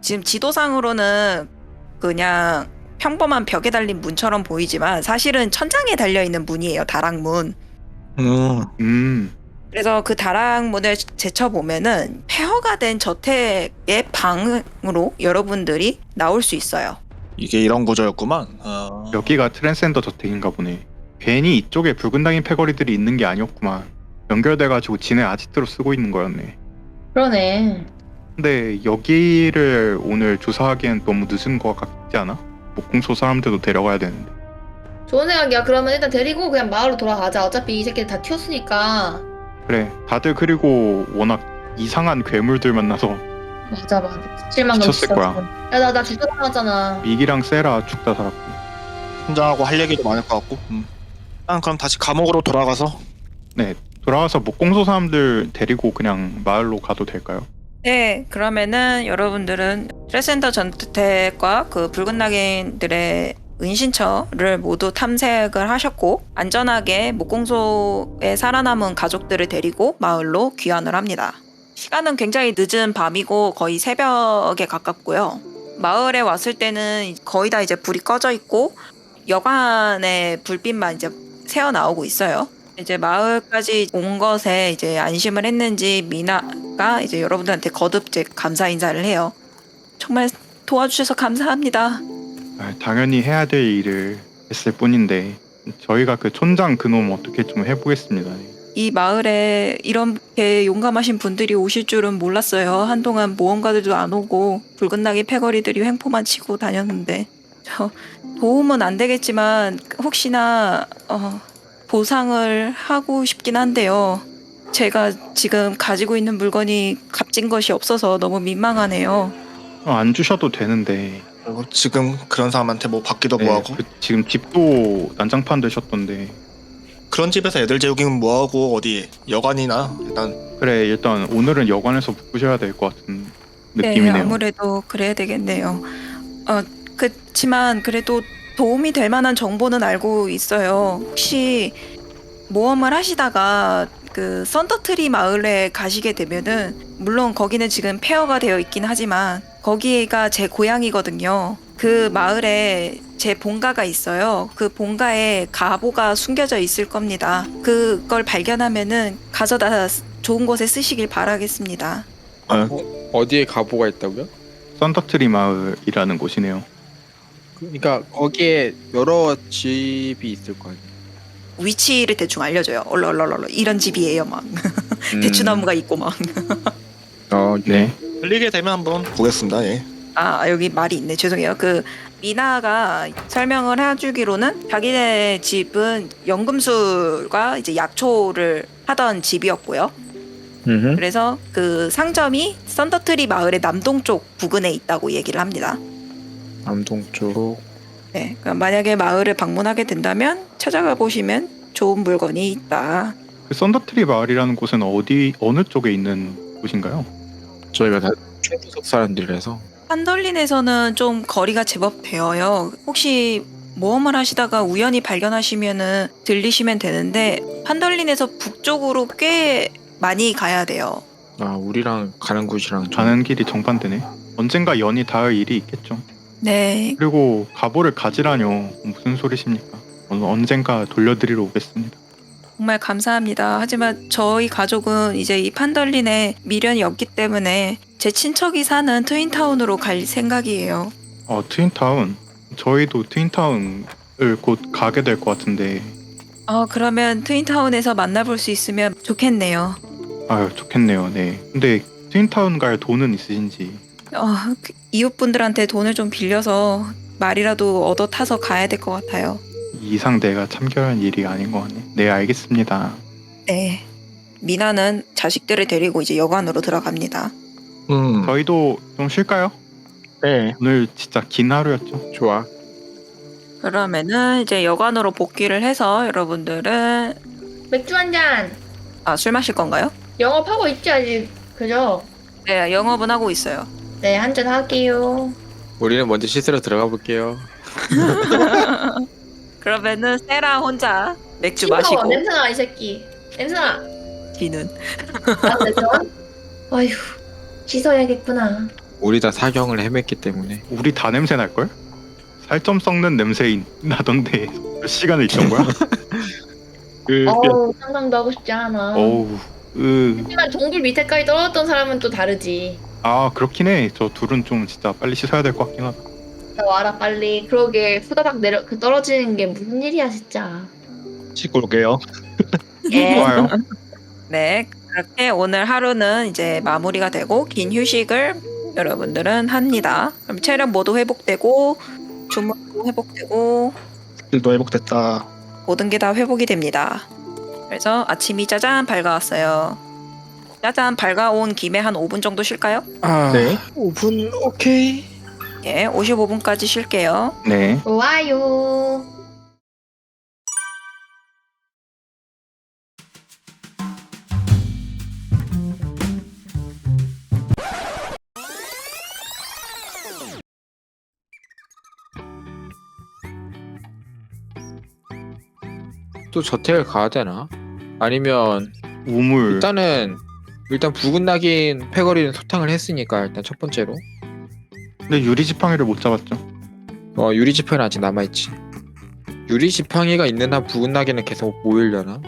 지금 지도상으로는 그냥 평범한 벽에 달린 문처럼 보이지만 사실은 천장에 달려있는 문이에요. 다락문. 그래서 그 다락문을 제쳐보면은 폐허가 된 저택의 방으로 여러분들이 나올 수 있어요. 이게 이런 구조였구만. 여기가 트랜스젠더 저택인가 보네. 괜히 이쪽에 붉은 당인 패거리들이 있는 게 아니었구만. 연결돼가지고 지네 아지트로 쓰고 있는 거였네. 그러네. 근데 여기를 오늘 조사하기엔 너무 늦은 것 같지 않아? 목공소 사람들도 데려가야 되는데. 좋은 생각이야. 그러면 일단 데리고 그냥 마을로 돌아가자. 어차피 이 새끼들 다 튀었으니까. 그래, 다들 그리고 워낙 이상한 괴물들 만나서 맞아. 실망감 지쳤을 거야. 야, 나 주저 당했잖아. 미기랑 세라 죽다 살았고. 혼자하고 할 얘기도 많을 것 같고. 일단 그럼 다시 감옥으로 돌아가서. 네, 돌아와서 목공소 사람들 데리고 그냥 마을로 가도 될까요? 네, 그러면은 여러분들은 트랜스젠더 전투택과 그 붉은 낙인들의 은신처를 모두 탐색을 하셨고 안전하게 목공소에 살아남은 가족들을 데리고 마을로 귀환을 합니다. 시간은 굉장히 늦은 밤이고 거의 새벽에 가깝고요. 마을에 왔을 때는 거의 다 이제 불이 꺼져 있고 여관의 불빛만 이제 새어 나오고 있어요. 이제 마을까지 온 것에 이제 안심을 했는지 미나가 이제 여러분들한테 거듭 이제 감사 인사를 해요. 정말 도와주셔서 감사합니다. 당연히 해야 될 일을 했을 뿐인데 저희가 그 촌장 그놈 어떻게 좀 해보겠습니다. 이 마을에 이렇게 용감하신 분들이 오실 줄은 몰랐어요. 한동안 모험가들도 안 오고 붉은 낙이 패거리들이 횡포만 치고 다녔는데 저 도움은 안 되겠지만 혹시나 보상을 하고 싶긴 한데요. 제가 지금 가지고 있는 물건이 값진 것이 없어서 너무 민망하네요. 안 주셔도 되는데. 지금 그런 사람한테 뭐 받기도 네, 뭐하고. 지금 집도 난장판 되셨던데. 그런 집에서 애들 재우기는 뭐하고 어디 여관이나 일단 오늘은 여관에서 묵으셔야 될 것 같은 느낌이네요. 네, 아무래도 그래야 되겠네요. 그렇지만 그래도 도움이 될 만한 정보는 알고 있어요. 혹시 모험을 하시다가 그 썬더트리 마을에 가시게 되면은 물론 거기는 지금 폐허가 되어 있긴 하지만 거기가 제 고향이거든요. 그 마을에 제 본가가 있어요. 그 본가에 가보가 숨겨져 있을 겁니다. 그걸 발견하면은 가져다 좋은 곳에 쓰시길 바라겠습니다. 어디에 가보가 있다고요? 썬더트리 마을이라는 곳이네요. 그러니까 거기에 여러 집이 있을 거 아니에요. 위치를 대충 알려줘요. 얼얼얼얼 이런 집이에요 막. 대추나무가 있고 막. 네. 들리게 되면 한번 보겠습니다. 예. 아 여기 말이 있네. 죄송해요. 그 미나가 설명을 해주기로는 자기네 집은 연금술과 이제 약초를 하던 집이었고요. 그래서 그 상점이 썬더트리 마을의 남동쪽 부근에 있다고 얘기를 합니다. 남동쪽. 네, 그러니까 만약에 마을을 방문하게 된다면 찾아가 보시면 좋은 물건이 있다. 그 썬더트리 마을이라는 곳은 어느 쪽에 있는 곳인가요? 저희가 다 최주석 사람들이라서. 판덜린에서는 좀 거리가 제법 되어요. 혹시 모험을 하시다가 우연히 발견하시면은 들리시면 되는데 판덜린에서 북쪽으로 꽤 많이 가야 돼요. 우리랑 가는 곳이랑 좀... 가는 길이 정반대네. 언젠가 연이 닿을 일이 있겠죠. 네. 그리고 가보를 가지라뇨. 무슨 소리십니까? 언젠가 돌려드리러 오겠습니다. 정말 감사합니다. 하지만 저희 가족은 이제 이 판덜린에 미련이 없기 때문에 제 친척이 사는 트윈타운으로 갈 생각이에요. 트윈타운? 저희도 트윈타운을 곧 가게 될 것 같은데. 그러면 트윈타운에서 만나볼 수 있으면 좋겠네요. 좋겠네요. 네. 근데 트윈타운 갈 돈은 있으신지? 이웃분들한테 돈을 좀 빌려서 말이라도 얻어 타서 가야 될 것 같아요. 이상 내가 참견할 일이 아닌 것 같네. 네, 알겠습니다. 네. 미나는 자식들을 데리고 이제 여관으로 들어갑니다. 저희도 좀 쉴까요? 네. 오늘 진짜 긴 하루였죠. 좋아. 그러면은 이제 여관으로 복귀를 해서 여러분들은 맥주 한 잔. 술 마실 건가요? 영업하고 있지 아직. 그죠? 네, 영업은 하고 있어요. 네, 한 잔 할게요. 우리는 먼저 씻으러 들어가 볼게요. 그러면은 세라 혼자 맥주 씹어, 마시고 냄새나 이 새끼. 냄새나. 뒤는 냄새. 아휴, 씻어야겠구나. 우리 다 사경을 헤맸기 때문에. 우리 다 냄새 날걸? 살점 썩는 냄새 나던데 몇 시간을 있던 거야? 상상도 하고 싶지 않아. 어우 하지만 동굴 밑에까지 떨어졌던 사람은 또 다르지. 아 그렇긴 해. 저 둘은 좀 진짜 빨리 씻어야 될 것 같긴 하다. 자, 와라 빨리. 그러게 후다닥 내려 그 떨어지는 게 무슨 일이야 진짜. 씻고 올게요. 예. 좋아요. 네, 그렇게 오늘 하루는 이제 마무리가 되고 긴 휴식을 여러분들은 합니다. 그럼 체력 모두 회복되고 주문도 회복되고 일도 회복됐다. 모든 게 다 회복이 됩니다. 그래서 아침이 짜잔 밝아왔어요. 짜잔 밝아온 김에 한 5분 정도 쉴까요? 네. 5분 오케이. 예, 55분까지 쉴게요. 네. 좋아요. 또 저택을 가야 되나? 아니면 우물. 일단 붉은 낙인 패거리는 소탕을 했으니까 일단 첫 번째로 근데 유리 지팡이를 못 잡았죠. 유리 지팡이는 아직 남아있지. 유리 지팡이가 있는 한 붉은 낙인은 계속 모이려나?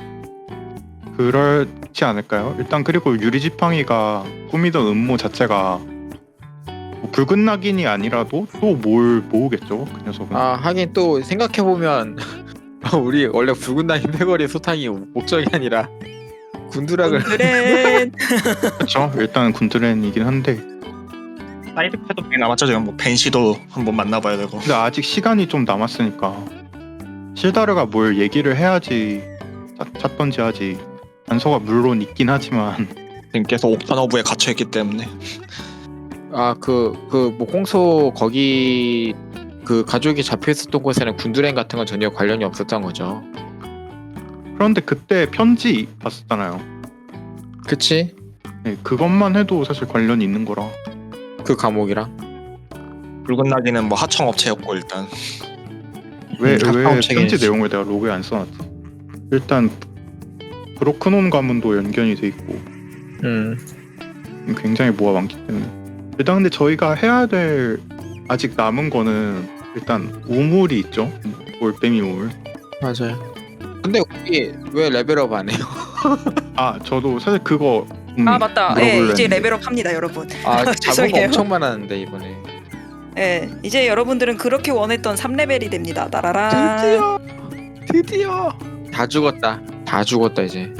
그렇지 않을까요? 일단 그리고 유리 지팡이가 꾸미던 음모 자체가 뭐 붉은 낙인이 아니라도 또 뭘 모으겠죠. 그 녀석은. 하긴 또 생각해보면 우리 원래 붉은 낙인 패거리 소탕이 목적이 아니라 군두락을 그래. 그렇죠. 일단 군드렌이긴 한데 사이드패도 많이 남았죠. 지금 뭐 벤시도 한번 만나봐야 되고. 근데 아직 시간이 좀 남았으니까 실다르가 뭘 얘기를 해야지 찾던지 하지. 단서가 물론 있긴 하지만 지금 계속 옥타너브에 갇혀있기 때문에. 뭐 홍소 거기 그 가족이 잡혀 있었던 곳에는 군두랭 같은 건 전혀 관련이 없었던 거죠. 그런데 그때 편지 봤었잖아요. 그치? 네, 그것만 해도 사실 관련이 있는 거라. 그 감옥이랑. 붉은 낙이는 뭐 하청업체였고 일단. 왜 가까운 편지 책이지. 내용을 내가 로그에 안 써놨지? 일단 브로크논 가문도 연결이 돼 있고 굉장히 뭐가 많기 때문에 일단 근데 저희가 해야 될 아직 남은 거는 일단 우물이 있죠. 올빼미 우물. 맞아요. 근데 우리 왜 레벨업 안 해요? 아 저도 사실 그거 아 맞다. 예, 물어보려 이제 했는데. 레벨업 합니다, 여러분. 잡은 거 죄송해요. 엄청 많았는데 이번에. 예, 이제 여러분들은 그렇게 원했던 3레벨이 됩니다. 따라라. 드디어 다 죽었다 이제.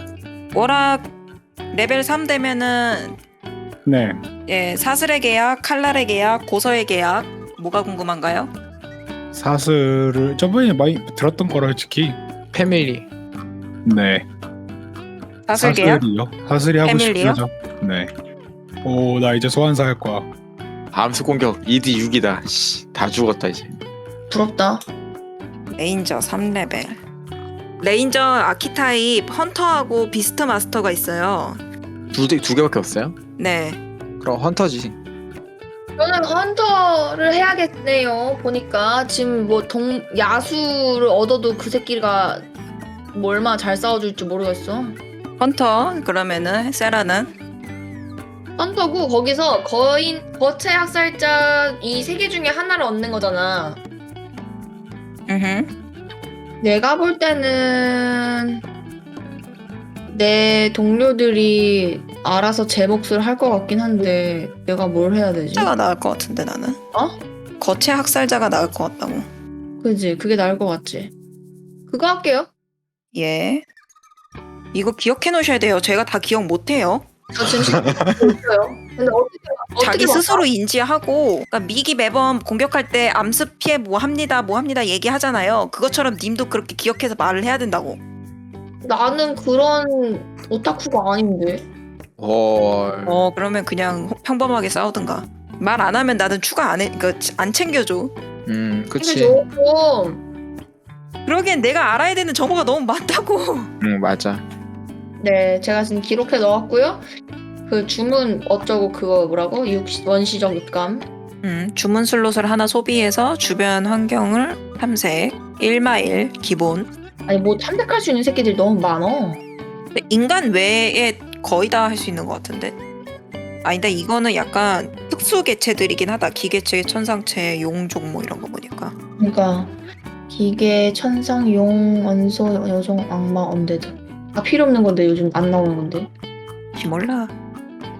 워락 레벨 3 되면은 네. 예, 사슬의 계약, 칼날의 계약, 고서의 계약 뭐가 궁금한가요? 사슬을 저번에 많이 들었던 거라 솔직히. 패밀리. 네. 사슬 계약? 사슬이요. 사슬이 하고 패밀리요? 싶죠. 네. 오, 나 이제 소환사 할 거야. 암수 공격 2D 6이다. 다 죽었다 이제. 부럽다. 레인저 3레벨. 레인저 아키타입 헌터하고 비스트 마스터가 있어요. 두 개밖에 없어요? 네. 그럼 헌터지. 저는 헌터를 해야겠네요. 보니까 지금 뭐 야수를 얻어도 그 새끼가 뭐 얼마나 잘 싸워줄지 모르겠어. 헌터 그러면은 세라는 헌터고 거기서 거체 학살자 이 세 개 중에 하나를 얻는 거잖아. 내가 볼 때는 내 동료들이 알아서 제 몫을 할 것 같긴 한데 내가 뭘 해야 되지? 학살자가 나을 것 같은데 나는. 거체 학살자가 나을 것 같다고. 그지? 그게 나을 것 같지. 그거 할게요. 예. 이거 기억해 놓으셔야 돼요. 제가 다 기억 못 해요. 저 지금 있어요. 근데 어떻게 자기 바꿔? 스스로 인지하고 그러니까 미기 매번 공격할 때 암습 피해 뭐 합니다 얘기하잖아요. 그것처럼 님도 그렇게 기억해서 말을 해야 된다고. 나는 그런 오타쿠가 아닌데. 헐. 그러면 그냥 평범하게 싸우든가. 말 안 하면 나는 추가 안 해. 그러니까 안 챙겨줘. 근데 그치. 조금 그러기엔 내가 알아야 되는 정보가 너무 많다고. 맞아. 네 제가 지금 기록해 넣었고요. 그 주문 어쩌고 그거 뭐라고? 원시적 육감. 주문 슬롯을 하나 소비해서 주변 환경을 탐색. 1마일 기본. 아니 뭐 탐색할 수 있는 새끼들이 너무 많어. 근데 인간 외에 거의 다 할 수 있는 것 같은데. 아니다 이거는 약간 특수 개체들이긴 하다. 기개체, 천상체, 용족 뭐 이런 거 보니까. 그러니까 기계, 천상, 용, 원소, 여종, 악마, 언데드. 다 필요 없는 건데 요즘 안 나오는 건데. 혹시 몰라.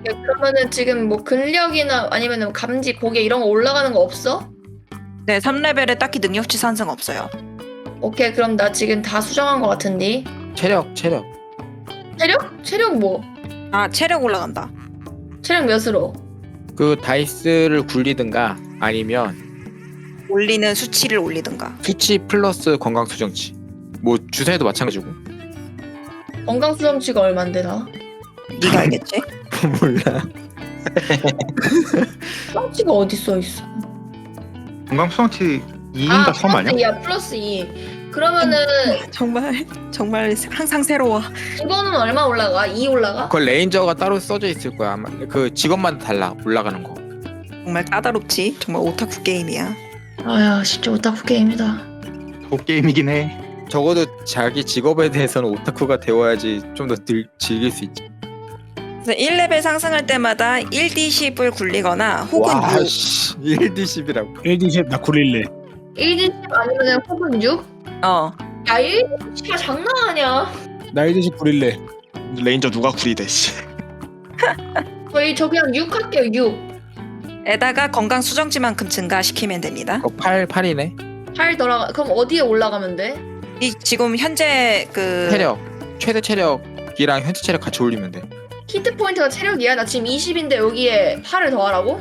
그러면은 지금 뭐 근력이나 아니면은 감지, 고개 이런 거 올라가는 거 없어? 네 3레벨에 딱히 능력치 상승 없어요. 오케이, 그럼 나 지금 다 수정한 거 같은데. 체력. 체력? 체력 뭐? 아 체력 올라간다. 체력 몇으로? 그 다이스를 굴리든가 아니면 올리는 수치를 올리든가. 수치 플러스 건강 수정치. 뭐 주사에도 마찬가지고. 건강 수정치가 얼만데 다? 네가 알겠지? 몰라. 수정치가 어디 써 있어? 건강 수정치 2인가 3 아니야? 플러스 2야, 플러스 2. 그러면은 정말 항상 새로워. 이거는 얼마 올라가? 2 올라가? 그걸 레인저가 따로 써져 있을 거야. 아마 그 직업만 달라 올라가는 거. 정말 까다롭지. 정말 오타쿠 게임이야. 아야, 진짜 오타쿠 게임이다. 도게임이긴 해. 적어도 자기 직업에 대해서는 오타쿠가 되어야지 좀 더 즐길 수 있지. 그래서 1레벨 상승할 때마다 1D10을 굴리거나 혹은 6. 씨, 1D10이라고. 1D10 나 굴릴래. 1D10 아니면 혹은 6? 어. 야, 1D10가 장난 아니야. 나 1D10 굴릴래. 레인저 누가 구리대 씨. 저 그냥 6 할게요, 6. 에다가 건강 수정치만큼 증가시키면 됩니다. 8이네. 8 돌아가. 그럼 어디에 올라가면 돼? 이 지금 현재 그 체력. 최대 체력이랑 현재 체력 같이 올리면 돼. 히트 포인트가 체력이야? 나 지금 20인데 여기에 8을 더하라고?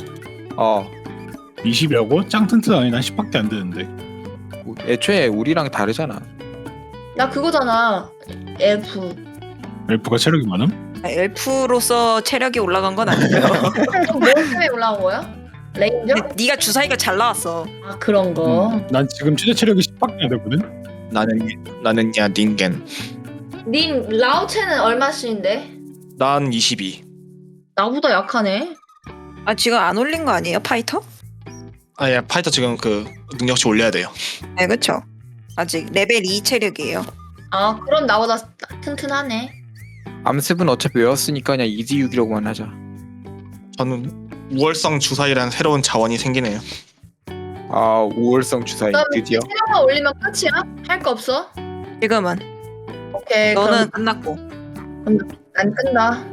20이라고? 짱 튼튼하네. 난 10밖에 안 되는데. 애초에 우리랑 다르잖아. 나 그거잖아. F. 엘프가 체력이 많음? 엘프로서 체력이 올라간 건 아니고요. 그럼 뭐 때문에 올라온 거야? 레인저? 근데 네가 주사위가 잘 나왔어. 아, 그런 거. 난 지금 최대 체력이 10밖에 안 되거든? 나는야 닌겐. 님 라오체는 얼마씩인데? 난 22. 나보다 약하네. 아 지금 안 올린 거 아니에요 파이터? 아예 파이터 지금 그 능력치 올려야 돼요. 네 그렇죠. 아직 레벨 2 체력이에요. 아, 그럼 나보다 튼튼하네. 암습은 어차피 외웠으니까 그냥 2D6이라고만 하자. 저는 우월성 주사위라는 새로운 자원이 생기네요. 아 우월성 주사위 그럼 드디어. 체력만 올리면 끝이야? 할 거 없어? 지금은 오케이. 너는 끝났고. 안 끈다.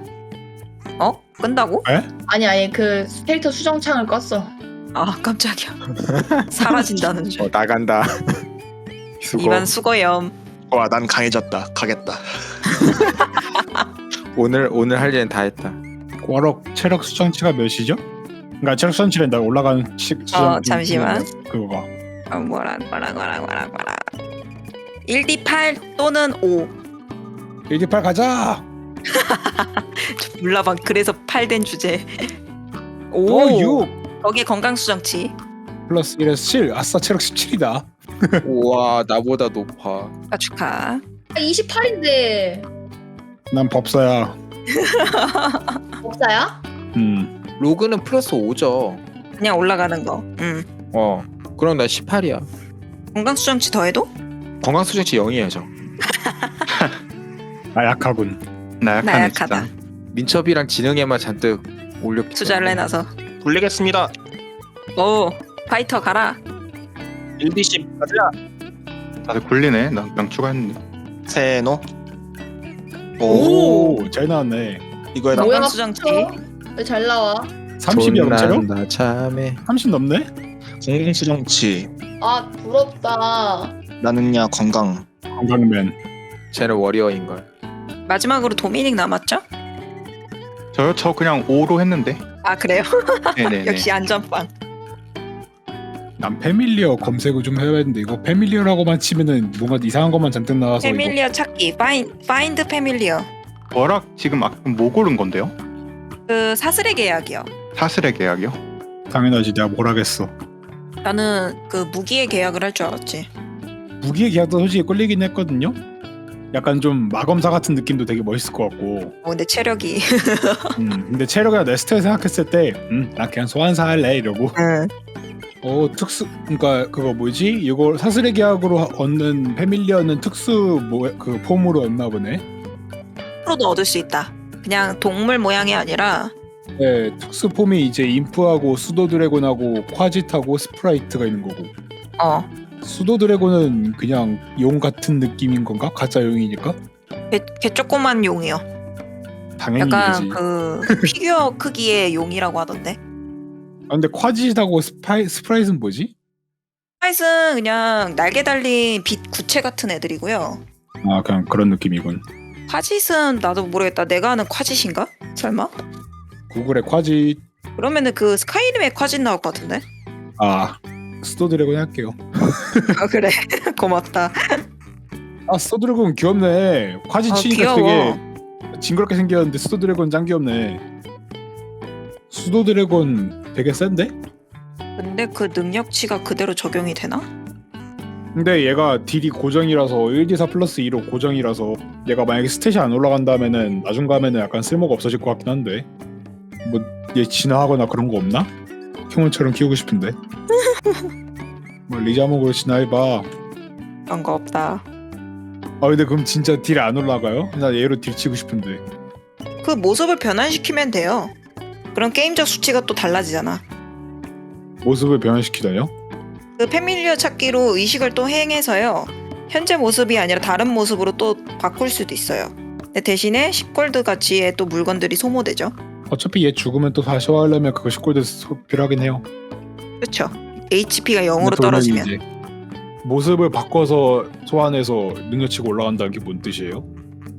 어? 끈다고? 아니 그 캐릭터 수정창을 껐어. 아 깜짝이야. 사라진다는 줄. 나간다. 수고. 이만 수고염. 와, 난 강해졌다. 가겠다. 오늘 할 일은 다 했다. 워럭 체력 수정치가 몇이죠? 그러니까 체력 수정치는 나 올라가는 수정. 잠시만. 그거가. 뭐라. 1D8 또는 5. 1D8 가자. 몰라봐. 그래서 8된 주제. 6 거기에 건강 수정치. 플러스 1에서 7. 아싸 체력 17이다. 우와 나보다 높아. 축하. 28인데 난 법사야. 법사야? 로그는 플러스 5죠. 그냥 올라가는 거. 그럼 나 18이야. 건강 수정치 더해도? 건강 수정치 0이야 저. 나 약하군. 나약하네 나약하다. 진짜. 민첩이랑 지능에만 잔뜩 올렸기 투자를 때문에. 해놔서. 돌리겠습니다. 오 파이터 가라. 1D10 가자. 다들 굴리네. 난 추가했는데. 세노. 오, 잘 나왔네. 이거에다 뭐야, 건강 수정치. 왜 잘 나와? 30이야 그럼 체력? 존난다 참해. 30 넘네? 공공 수정치. 아, 부럽다. 나는야 건강. 건강면. 쟤는 워리어인걸. 마지막으로 도미닉 남았죠? 저 그냥 5로 했는데. 아 그래요? 네네네. 역시 안전빵. 난 패밀리어 검색을 좀 해야겠는데 이거 패밀리어라고만 치면은 뭔가 이상한 것만 잔뜩 나와서 이거 패밀리어 찾기. 파인드 패밀리어. 워락 지금 뭐 고른 건데요? 그 사슬의 계약이요. 사슬의 계약이요? 당연하지. 내가 뭘 하겠어. 나는 그 무기의 계약을 할 줄 알았지. 무기의 계약도 솔직히 끌리긴 했거든요. 약간 좀 마검사 같은 느낌도 되게 멋있을 것 같고. 근데 체력이. 근데 체력이나 네스트를 생각했을 때, 나 그냥 소환사 할래 이러고. 특수, 그러니까 그거 뭐지? 이거 사슬의 계약으로 얻는 패밀리어는 특수 그 폼으로 얻나 보네. 프로도 얻을 수 있다. 그냥 동물 모양이 아니라 네, 특수 폼이 이제 인프하고 수도 드래곤하고 콰짓하고 스프라이트가 있는 거고. 어. 수도 드래곤은 그냥 용 같은 느낌인 건가? 가짜 용이니까? 걔 조그만 용이요. 당연히 약간 이지. 그 피규어 크기의 용이라고 하던데. 아, 근데 콰짓하고 스프라이트는 뭐지? 스파이스는 그냥 날개 달린 빛 구체 같은 애들이고요. 아, 그냥 그런 느낌이군. 콰짓은 나도 모르겠다. 내가 아는 콰짓인가? 설마? 구글에 콰짓. 그러면은 그 스카이림에 콰짓 나올 것 같은데? 아, 수도 드래곤 할게요. 아 그래. 고맙다. 아, 수도 드래곤 귀엽네. 콰짓 아, 치니까 귀여워. 되게 징그럽게 생겼는데 수도 드래곤 짱 귀엽네. 수도 드래곤 되게 센데? 근데 그 능력치가 그대로 적용이 되나? 근데 얘가 딜이 고정이라서 1d4 플러스 2로 고정이라서 얘가 만약에 스탯이 안 올라간다면은 나중 가면은 약간 쓸모가 없어질 것 같긴 한데 뭐 얘 진화하거나 그런 거 없나? 포켓몬처럼 키우고 싶은데 뭐 리자몽으로 진화해봐. 그런 거 없다. 아 근데 그럼 진짜 딜 안 올라가요? 나 얘로 딜 치고 싶은데. 그 모습을 변환시키면 돼요. 그럼 게임적 수치가 또 달라지잖아. 모습을 변화시키다요? 그 패밀리어 찾기로 의식을 또 행해서요. 현재 모습이 아니라 다른 모습으로 또 바꿀 수도 있어요. 근데 대신에 10골드 가치의 또 물건들이 소모되죠. 어차피 얘 죽으면 또 다시 하려면 그거 10골드 필요하긴 해요. 그렇죠. HP가 0으로 근데 떨어지면. 이제 모습을 바꿔서 소환해서 능력치가 올라간다는 게 뭔 뜻이에요?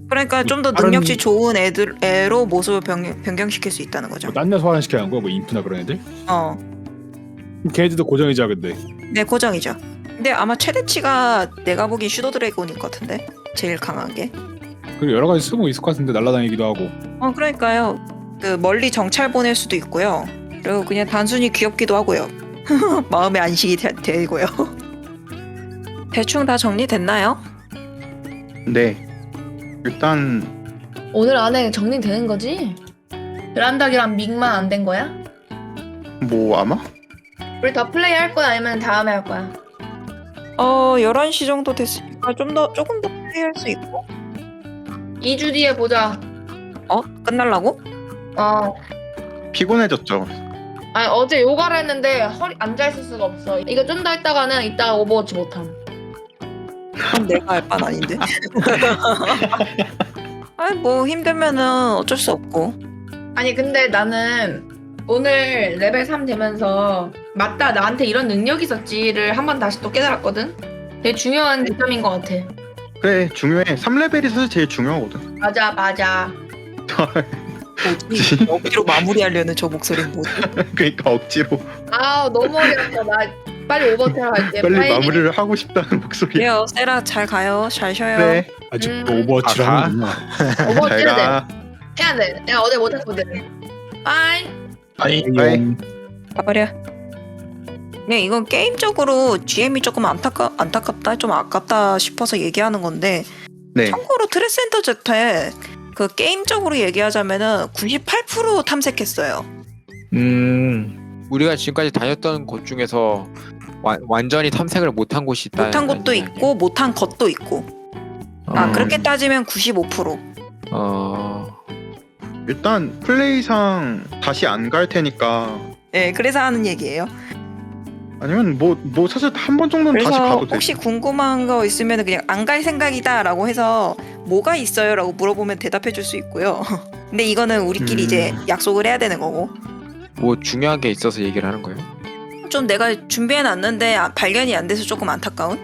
그러니까 좀 더 다른- 능력치 좋은 애로 모습을 변경시킬 수 있다는 거죠. 뭐 딴 데 소환시키는 거야? 뭐 인프나 그런 애들? 어, 걔네들도 고정이자 근데. 네 고정이죠. 근데 아마 최대치가 내가 보기엔 슈도 드래곤일 것 같은데 제일 강한 게. 그리고 여러 가지 쓰고 있을 것 같은데 날아다니기도 하고. 그러니까요. 그 멀리 정찰 보낼 수도 있고요. 그리고 그냥 단순히 귀엽기도 하고요. 마음의 안식이 되고요. 대충 다 정리됐나요? 네. 일단 오늘 안에 정리되는 거지? 베란닥이랑 믹만 안 된 거야? 뭐 아마 우리 더 플레이 할 거야 아니면 다음에 할 거야? 11시 정도 됐으니까 조금 더 플레이할 수 있고. 2주 뒤에 보자. 끝날라고? 피곤해졌죠. 아니 어제 요가를 했는데 허리 앉아있을 수가 없어. 이거 좀 더 했다가는 이따 오버워치 못함. 그럼 내가 할 반 아닌데. 아니 뭐 힘들면은 어쩔 수 없고. 아니 근데 나는 오늘 레벨 3 되면서 맞다 나한테 이런 능력이 있었지를 한 번 다시 또 깨달았거든. 되게 중요한 지점인 것 같아. 그래 중요해. 3레벨이 사실 제일 중요하거든. 맞아. 뭐지? 억지로 마무리하려는 저 목소리는 뭐지? 그러니까 억지로 아 너무 어려웠어. 나 빨리 오버워치 하러 갈게. 빨리 마무리를 하고 싶다는 목소리야. 그래요. 세라 잘 가요. 잘 쉬어요. 그래 아직도 음. 오버워치를 아, 하는구나. 오버워치 해야 돼. 잘가. 해야 돼. 내가 어제 못했거든. 빠이. 빠이. 가버려. 네, 이건 게임적으로 GM이 조금 안타깝다, 좀 아깝다 싶어서 얘기하는 건데 네. 참고로 트랜센더 제트에 그 게임적으로 얘기하자면은 98% 탐색했어요. 우리가 지금까지 다녔던 곳 중에서 완전히 탐색을 못한 곳이 있다. 못한 것도 있고 못한 것도 있고. 그렇게 따지면 95%. 일단 플레이상 다시 안 갈 테니까 네, 그래서 하는 얘기예요. 아니면 뭐 사실 한 번 정도는 다시 그래서 가도 돼. 혹시 궁금한 거 있으면 그냥 안 갈 생각이다라고 해서 뭐가 있어요라고 물어보면 대답해 줄 수 있고요. 근데 이거는 우리끼리 이제 약속을 해야 되는 거고. 뭐 중요한 게 있어서 얘기를 하는 거예요? 좀 내가 준비해 놨는데 발견이 안 돼서 조금 안타까운?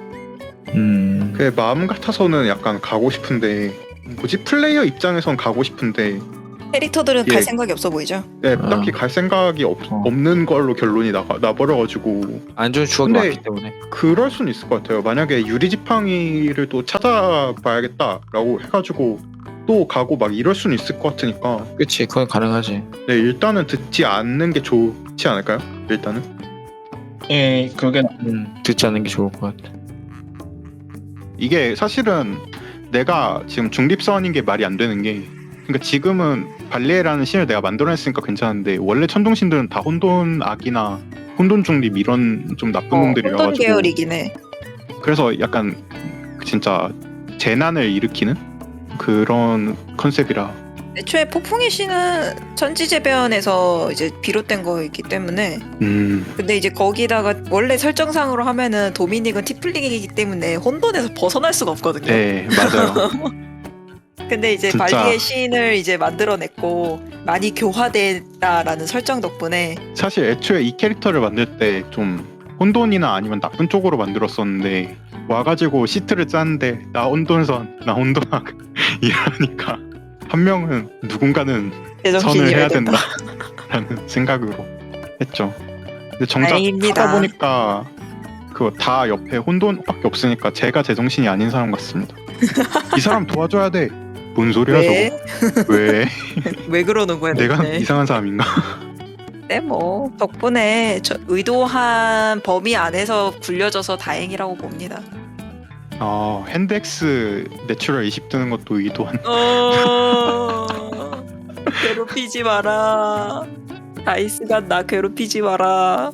그 마음 같아서는 약간 가고 싶은데 뭐지 플레이어 입장에선 가고 싶은데 캐릭터들은 예. 갈 생각이 없어 보이죠? 네, 딱히 갈 생각이 없는 걸로 결론이 나버려가지고 안 좋은 추억이 근데- 많기 때문에. 그럴 수는 있을 것 같아요. 만약에 유리지팡이를 또 찾아봐야겠다라고 해가지고 또 가고 막 이럴 수는 있을 것 같으니까 그치, 그건 가능하지. 네, 일단은 듣지 않는 게 좋지 않을까요? 일단은 예, 그게 듣지 않는 게 좋을 것 같아. 이게 사실은 내가 지금 중립선인 게 말이 안 되는 게 그러니까 지금은 발리에라는 신을 내가 만들어냈으니까 괜찮은데 원래 천둥신들은 다 혼돈 악이나 혼돈 중립 이런 좀 나쁜 혼돈 놈들이어가지고 계열이긴 해. 그래서 약간 진짜 재난을 일으키는 그런 컨셉이라 애초에 폭풍의 신은 천지재변에서 이제 비롯된 거이기 때문에 근데 이제 거기다가 원래 설정상으로 하면은 도미닉은 티플링이기 때문에 혼돈에서 벗어날 수가 없거든요. 네 맞아요. 근데 이제 진짜. 발리의 신을 이제 만들어냈고 많이 교화됐다라는 설정 덕분에 사실 애초에 이 캐릭터를 만들 때 좀 혼돈이나 아니면 나쁜 쪽으로 만들었었는데 와가지고 시트를 짰는데 나 혼돈선 나 혼돈학 이러니까 한 명은 누군가는 제정신이 선을 해야 해야 된다. 된다라는 생각으로 했죠. 근데 정작 다행입니다. 하다 보니까 그거 다 옆에 혼돈밖에 없으니까 제가 제정신이 아닌 사람 같습니다. 이 사람 도와줘야 돼. 뭔 소리야 왜? 저거? 왜? 왜 그러는 거야? 내가 대체? 이상한 사람인가? 네, 뭐 덕분에 의도한 범위 안에서 굴려져서 다행이라고 봅니다. 핸드엑스 내추럴 20 뜨는 것도 의도한. 괴롭히지 마라. 다이스가 나 괴롭히지 마라.